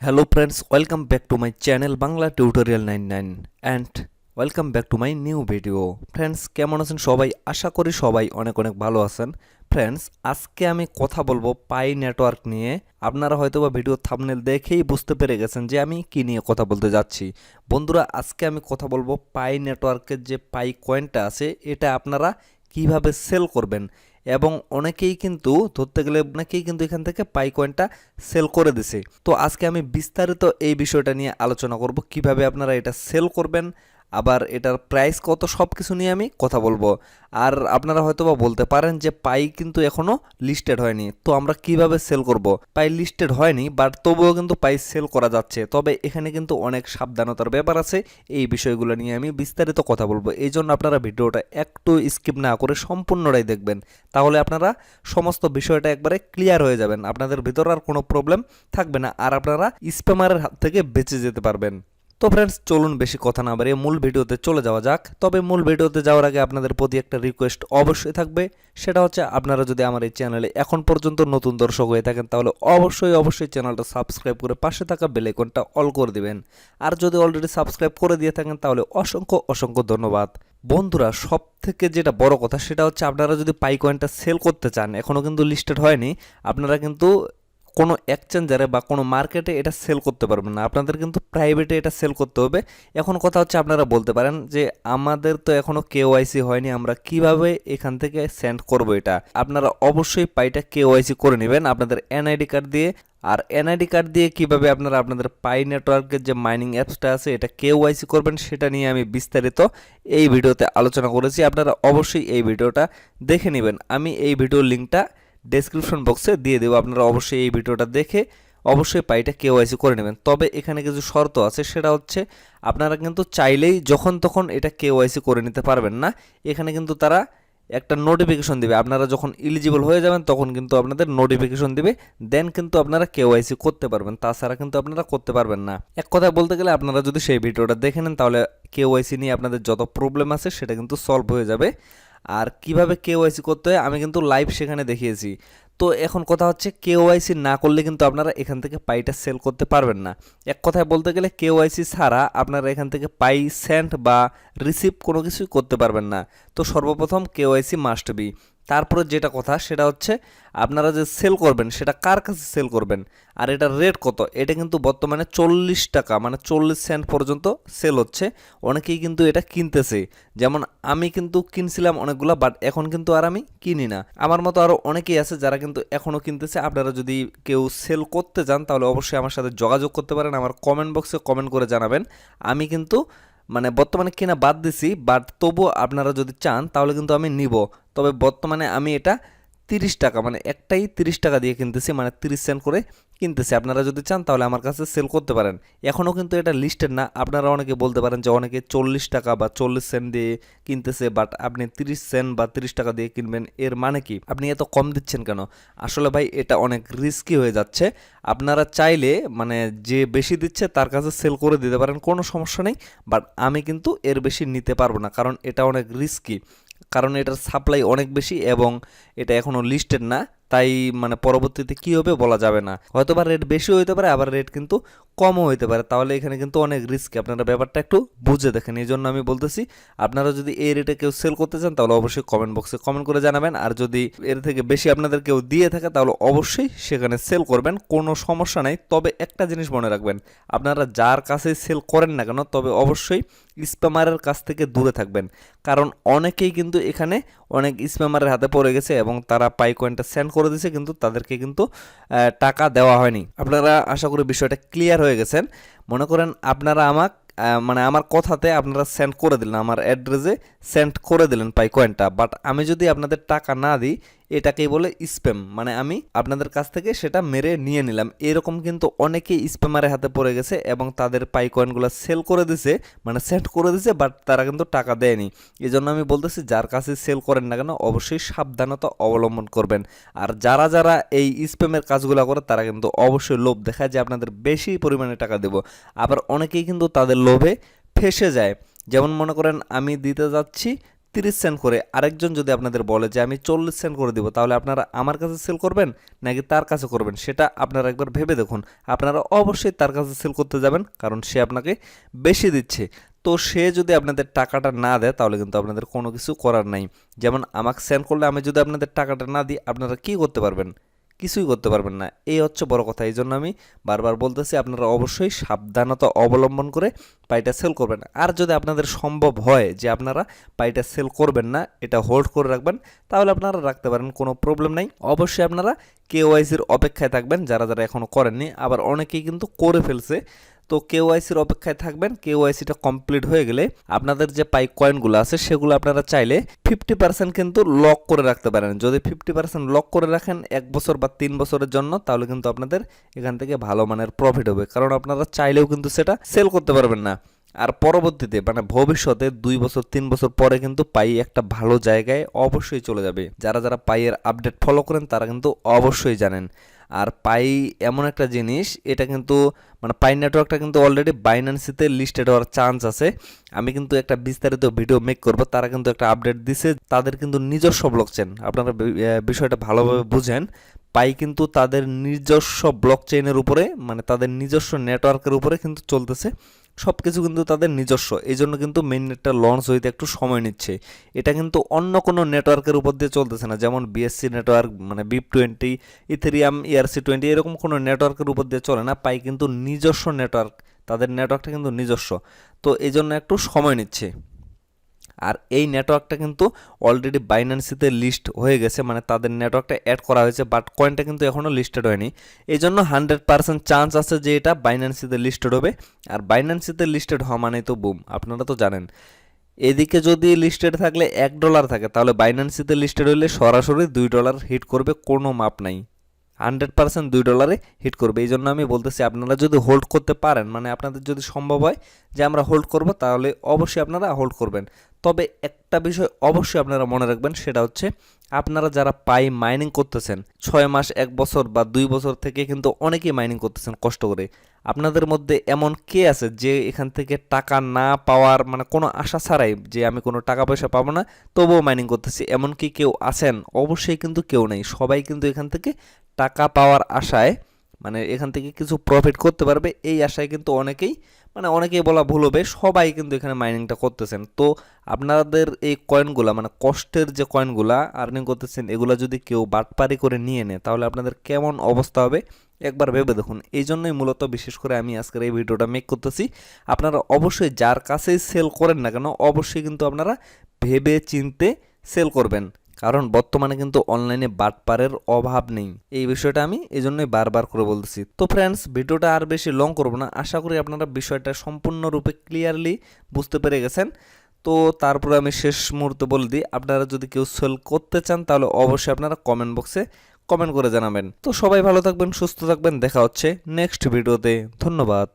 Hello friends, welcome back to my channel Bangla Tutorial 99 and welcome back to my new video. Friends, কেমন আছেন সবাই? আশা করি সবাই অনেক অনেক ভালো আছেন। ফ্রেন্ডস, আজকে আমি কথা বলবো পাই নেটওয়ার্ক নিয়ে। আপনারা হয়তোবা ভিডিও থাম্বনেল দেখেই বুঝতে পেরে গেছেন যে আমি কি নিয়ে কথা বলতে যাচ্ছি। বন্ধুরা, আজকে আমি কথা বলবো পাই নেটওয়ার্কের যে পাই কয়েনটা আছে এটা আপনারা কিভাবে সেল করবেন। এবং অনেকেই কিন্তু ধরতে গেলে এখান থেকে পাই কয়েনটা সেল করে দিছে। তো আজকে আমি বিস্তারিত এই বিষয়টা নিয়ে আলোচনা করব, কিভাবে আপনারা এটা সেল করবেন, আবার এটার প্রাইস কত, সব কিছু নিয়ে আমি কথা বলবো। আর আপনারা হয়তোবা বলতে পারেন যে পাই কিন্তু এখনও লিস্টেড হয়নি, তো আমরা কিভাবে সেল করব। পাই লিস্টেড হয়নি, বাট তবুও কিন্তু পাই সেল করা যাচ্ছে, তবে এখানে কিন্তু অনেক সাবধানতার ব্যাপার আছে। এই বিষয়গুলো নিয়ে আমি বিস্তারিত কথা বলবো, এই জন্য আপনারা ভিডিওটা একটু স্কিপ না করে সম্পূর্ণটাই দেখবেন। তাহলে আপনারা সমস্ত বিষয়টা একবারে ক্লিয়ার হয়ে যাবেন, আপনাদের ভিতর আর কোনো প্রবলেম থাকবে না, আর আপনারা স্প্যামারের হাত থেকে বেঁচে যেতে পারবেন। তো ফ্রেন্ডস, চলুন বেশি কথা না বাড়িয়ে মূল ভিডিওতে চলে যাওয়া যাক। তবে মূল ভিডিওতে যাওয়ার আগে আপনাদের প্রতি একটা রিকোয়েস্ট অবশ্যই থাকবে, সেটা হচ্ছে আপনারা যদি আমার এই চ্যানেলে এখন পর্যন্ত নতুন দর্শক হয়ে থাকেন তাহলে অবশ্যই চ্যানেলটা সাবস্ক্রাইব করে পাশে থাকা বেল আইকনটা অল করে দিবেন। আর যদি অলরেডি সাবস্ক্রাইব করে দিয়ে থাকেন তাহলে অসংখ্য ধন্যবাদ। বন্ধুরা, সব থেকে যেটা বড় কথা সেটা হচ্ছে আপনারা যদি পাই কয়েনটা সেল করতে চান, এখনও কিন্তু লিস্টেড হয়নি, আপনারা কিন্তু কোনো এক্সচেঞ্জারে বা কোনো মার্কেটে এটা সেল করতে পারবেন না, আপনাদের কিন্তু প্রাইভেটে এটা সেল করতে হবে। এখন কথা হচ্ছে, আপনারা বলতে পারেন যে আমাদের তো এখনও কেওয়াইসি হয়নি, আমরা কিভাবে এখান থেকে সেন্ড করব। এটা আপনারা অবশ্যই পাইটা কেওয়াইসি করে নেবেন আপনাদের এনআইডি কার্ড দিয়ে। আর এনআইডি কার্ড দিয়ে কিভাবে আপনারা আপনাদের পাই নেটওয়ার্কের যে মাইনিং অ্যাপসটা আছে এটা কেওয়াইসি করবেন সেটা নিয়ে আমি বিস্তারিত এই ভিডিওতে আলোচনা করেছি। আপনারা অবশ্যই এই ভিডিওটা দেখে নেবেন, আমি এই ভিডিওর লিঙ্কটা ডেসক্রিপশন বক্সে দিয়ে দেবো। আপনারা অবশ্যই এই ভিডিওটা দেখে অবশ্যই পাইটা কেওয়াইসি করে নেবেন। তবে এখানে কিছু শর্ত আছে, সেটা হচ্ছে আপনারা কিন্তু চাইলেই যখন তখন এটা কেওয়াইসি করে নিতে পারবেন না। এখানে কিন্তু তারা একটা নোটিফিকেশন দিবে, আপনারা যখন এলিজিবল হয়ে যাবেন তখন কিন্তু আপনাদের নোটিফিকেশন দিবে, দেন কিন্তু আপনারা কেওয়াইসি করতে পারবেন, তাছাড়া কিন্তু আপনারা করতে পারবেন না। এক কথায় বলতে গেলে আপনারা যদি সেই ভিডিওটা দেখে নেন তাহলে কেওয়াইসি নিয়ে আপনাদের যত প্রবলেম আছে সেটা কিন্তু সলভ হয়ে যাবে। আর কিভাবে কেওয়াইসি করতে হয় আমি কিন্তু লাইভ সেখানে দেখিয়েছি। তো এখন কথা হচ্ছে, কেওয়াইসি না করলে কিন্তু আপনারা এখান থেকে পাইটা সেল করতে পারবেন না। এক কথায় বলতে গেলে কেওয়াইসি ছাড়া আপনারা এখান থেকে পাই সেন্ড বা রিসিভ কোনো কিছুই করতে পারবেন না। তো সর্বপ্রথম কেওয়াইসি মাস্ট বি। তারপরে যেটা কথা সেটা হচ্ছে আপনারা যে সেল করবেন সেটা কার কাছে সেল করবেন, আর এটার রেট কত। এটা কিন্তু বর্তমানে 40 টাকা মানে 40 সেন্ট পর্যন্ত সেল হচ্ছে। অনেকেই কিন্তু এটা কিনতেছে, যেমন আমি কিন্তু কিনছিলাম অনেকগুলো, বাট এখন কিন্তু আর আমি কিনি না। আমার মতো আরও অনেকেই আছে যারা কিন্তু এখনও কিনতেছে। আপনারা যদি কেউ সেল করতে চান তাহলে অবশ্যই আমার সাথে যোগাযোগ করতে পারেন, আমার কমেন্ট বক্সে কমেন্ট করে জানাবেন। আমি কিন্তু বর্তমানে কেনা বাদ দিছি, বাট তবুও আপনারা যদি চান তাহলে কিন্তু আমি নিব। তবে বর্তমানে আমি এটা 30 টাকা একটাই 30 টাকা দিয়ে কিনতেছি, 30 সেন্ট করে কিনতেছি। আপনারা যদি চান তাহলে আমার কাছে সেল করতে পারেন। এখনও কিন্তু এটা লিস্টেড না। আপনারা অনেকে বলতে পারেন যে অনেকে 40 টাকা বা 40 সেন্ট দিয়ে কিনতেছে, বাট আপনি 30 সেন্ট বা 30 টাকা দিয়ে কিনবেন, এর মানে কি? আপনি এত কম দিচ্ছেন কেন? আসলে ভাই এটা অনেক রিস্কি হয়ে যাচ্ছে। আপনারা চাইলে যে বেশি দিচ্ছে তার কাছে সেল করে দিতে পারেন, কোনো সমস্যা নেই, বাট আমি কিন্তু এর বেশি নিতে পারবো না, কারণ এটা অনেক রিস্কি। কারণ এটার সাপ্লাই অনেক বেশি এবং এটা এখনও লিস্টেড না, তাই পরবর্তীতে কী হবে বলা যাবে না। হয়তো বা রেট বেশি হইতে পারে, আবার রেট কিন্তু কমও হইতে পারে, তাহলে এখানে কিন্তু অনেক রিস্ক। আপনারা ব্যাপারটা একটু বুঝে দেখেন, এই জন্য আমি বলতেছি আপনারা যদি এই রেটে কেউ সেল করতে চান তাহলে অবশ্যই কমেন্ট বক্সে কমেন্ট করে জানাবেন। আর যদি এর থেকে বেশি আপনাদের কেউ দিয়ে থাকে তাহলে অবশ্যই সেখানে সেল করবেন, কোনো সমস্যা নাই। তবে একটা জিনিস মনে রাখবেন, আপনারা যার কাছে সেল করেন না কেন তবে অবশ্যই স্প্যামারের কাছ থেকে দূরে থাকবেন, কারণ অনেকেই কিন্তু এখানে অনেক স্প্যামারের হাতে পড়ে গেছে এবং তারা পাই কয়েনটা সেন্ড করে দিয়েছে কিন্তু তাদেরকে কিন্তু টাকা দেওয়া হয়নি। আপনারা আশা করি বিষয়টা ক্লিয়ার হয়ে গেছেন। মনে করেন আপনারা আমাকে আমার কথাতে আপনারা সেন্ড করে দিলেন, আমার অ্যাড্রেসে সেন্ড করে দিলেন পাই কয়েনটা, বাট আমি যদি আপনাদের টাকা না দিই এটাকেই বলে স্প্যাম, আমি আপনাদের কাছ থেকে সেটা মেরে নিয়ে নিলাম। এরকম কিন্তু অনেকেই স্প্যামারের হাতে পড়ে গেছে এবং তাদের পাই কয়েনগুলো সেল করে দিছে, সেন্ড করে দিছে, বাট তারা কিন্তু টাকা দেয়নি। এই জন্য আমি বলতেছি যার কাছে সেল করেন না কেন অবশ্যই সাবধানতা অবলম্বন করবেন। আর যারা যারা এই স্প্যামের কাজগুলো করে তারা কিন্তু অবশ্যই লোভ দেখায় যে আপনাদের বেশি পরিমাণে টাকা দেব, আবার অনেকেই কিন্তু তাদের লোভে ফেসে যায়। যেমন মনে করেন আমি দিতে যাচ্ছি 30 সেন্ট করে, আরেকজন যদি আপনাদের বলে যে আমি 40 সেন্ট করে দিব, তাহলে আপনারা আমার কাছে সেল করবেন নাকি তার কাছে করবেন, সেটা আপনারা একবার ভেবে দেখুন। আপনারা অবশ্যই তার কাছে সেল করতে যাবেন, কারণ সে আপনাকে বেশি দিচ্ছে। তো সে যদি আপনাদের টাকাটা না দেয় তাহলে কিন্তু আপনাদের কোনো কিছু করার নাই। যেমন আমাকে সেন্ড করলে আমি যদি আপনাদের টাকাটা না দিই, আপনারা কি করতে পারবেন? কিছুই করতে পারবেন না। এই হচ্ছে বড় কথা। এই জন্য আমি বারবার বলতেছি, আপনারা অবশ্যই সাবধানতা অবলম্বন করে পাইটা সেল করবেন। আর যদি আপনাদের সম্ভব হয় যে আপনারা পাইটা সেল করবেন না, এটা হোল্ড করে রাখবেন, তাহলে আপনারা রাখতে পারেন, কোনো প্রবলেম নাই। অবশ্যই আপনারা কেওয়াইসির অপেক্ষায় থাকবেন, যারা যারা এখনও করেননি। আবার অনেকেই কিন্তু করে ফেলছে, তো কেওয়াইসির অপেক্ষায় থাকবেন। কেওয়াইসিটা কমপ্লিট হয়ে গেলে আপনাদের যে পাই কয়েনগুলো আছে সেগুলো আপনারা চাইলে 50% কিন্তু লক করে রাখতে পারেন। যদি 50% লক করে রাখেন 1 বছর বা 3 বছরের জন্য, তাহলে কিন্তু আপনাদের এখান থেকে ভালো মানের প্রফিট হবে, কারণ আপনারা চাইলেও কিন্তু সেটা সেল করতে পারবেন না। আর পরবর্তীতে মানে ভবিষ্যতে 2 বছর 3 বছর পরে কিন্তু পাই একটা ভালো জায়গায় অবশ্যই চলে যাবে। যারা যারা পাইয়ের আপডেট ফলো করেন তারা কিন্তু অবশ্যই জানেন। আর পাই এমন একটা জিনিস, এটা কিন্তু মানে পাই নেটওয়ার্কটা কিন্তু অলরেডি বাইন্যান্সিতে লিস্টেড হওয়ার চান্স আছে। আমি কিন্তু একটা বিস্তারিত ভিডিও মেক করব, তারা কিন্তু একটা আপডেট দিছে, তাদের কিন্তু নিজস্ব ব্লকচেন। আপনারা বিষয়টা ভালোভাবে বুঝেন। পাই কিন্তু তাদের নিজস্ব ব্লকচেইনের উপরে, মানে তাদের নিজস্ব নেটওয়ার্কের উপরে কিন্তু চলতেছে। সব কিছু কিন্তু তাদের নিজস্ব, এই জন্য কিন্তু মেইন নেটটা লঞ্চ হইতে একটু সময় নিচ্ছে। এটা কিন্তু অন্য কোনো নেটওয়ার্কের উপর দিয়ে চলতেছে না, যেমন বিএসসি নেটওয়ার্ক, মানে BIP20, ইথেরিয়াম, ERC20, এরকম কোনো নেটওয়ার্কের উপর দিয়ে চলে না। পাই কিন্তু নিজস্ব নেটওয়ার্ক, তাদের নেটওয়ার্কটা কিন্তু নিজস্ব, তো এই জন্য একটু সময় নিচ্ছে। আর এই নেটওয়ার্কটা কিন্তু অলরেডি বাইন্যান্সিতে লিস্ট হয়ে গেছে, মানে তাদের নেটওয়ার্কটা অ্যাড করা হয়েছে, বাট কয়েনটা কিন্তু এখনও লিস্টেড হয়নি। এই জন্য 100% চান্স আছে যে এটা বাইন্যান্সিতে লিস্টেড হবে। আর বাইন্যান্সিতে লিস্টেড হওয়া মানেই তো বুম, আপনারা তো জানেন। এদিকে যদি লিস্টেড থাকলে $1 থাকে, তাহলে বাইন্যান্সিতে লিস্টেড হলে সরাসরি $2 হিট করবে, কোনো মাপ নাই। 100% $2 হিট করবে। এই জন্য আমি বলতেছি, আপনারা যদি হোল্ড করতে পারেন, মানে আপনাদের যদি সম্ভব হয় যে আমরা হোল্ড করব, তাহলে অবশ্যই আপনারা হোল্ড করবেন। তবে একটা বিষয় অবশ্যই আপনারা মনে রাখবেন, সেটা হচ্ছে আপনারা যারা পাই মাইনিং করতেছেন 6 মাস, 1 বছর বা 2 বছর থেকে কিন্তু অনেকেই মাইনিং করতেছেন কষ্ট করে। আপনাদের মধ্যে এমন কে আছে যে এখান থেকে টাকা না পাওয়ার মানে কোনো আশা ছাড়াই, যে আমি কোনো টাকা পয়সা পাবো না তবুও মাইনিং করতেছি, এমন কি কেউ আছেন? অবশ্যই কিন্তু কেউ নেই। সবাই কিন্তু এখান থেকে টাকা পাওয়ার আশায়, মানে এখান থেকে কিছু প্রফিট করতে পারবে এই আশায় কিন্তু অনেকেই, মানে অনেকেই বলা ভুল হবে, সবাই কিন্তু এখানে মাইনিংটা করতেছেন। তো আপনাদের এই কয়েনগুলা, মানে কষ্টের যে কয়েনগুলা আর্নিং করতেছেন, এগুলা যদি কেউ বাটপারি করে নিয়ে নেয়, তাহলে আপনাদের কেমন অবস্থা হবে একবার ভেবে দেখুন। এই জন্যই মূলত বিশেষ করে আমি আজকের এই ভিডিওটা মেক করতেছি। আপনারা অবশ্যই যার কাছেই সেল করেন না কেন, অবশ্যই কিন্তু আপনারা ভেবে চিনতে সেল করবেন, কারণ বর্তমানে কিন্তু অনলাইনে বাটপারের অভাব নেই। এই বিষয়টা আমি এই জন্যই বারবার করে বলতেছি। তো ফ্রেন্ডস, ভিডিওটা আর বেশি লং করব না, আশা করি আপনারা বিষয়টা সম্পূর্ণরূপে ক্লিয়ারলি বুঝতে পেরে গেছেন। তো তারপরে আমি শেষ মুহূর্তে বলে দিই, আপনারা যদি কেউ সেল করতে চান তাহলে অবশ্যই আপনারা কমেন্ট বক্সে কমেন্ট করে জানাবেন। তো সবাই ভালো থাকবেন, সুস্থ থাকবেন, দেখা হচ্ছে নেক্সট ভিডিওতে। ধন্যবাদ।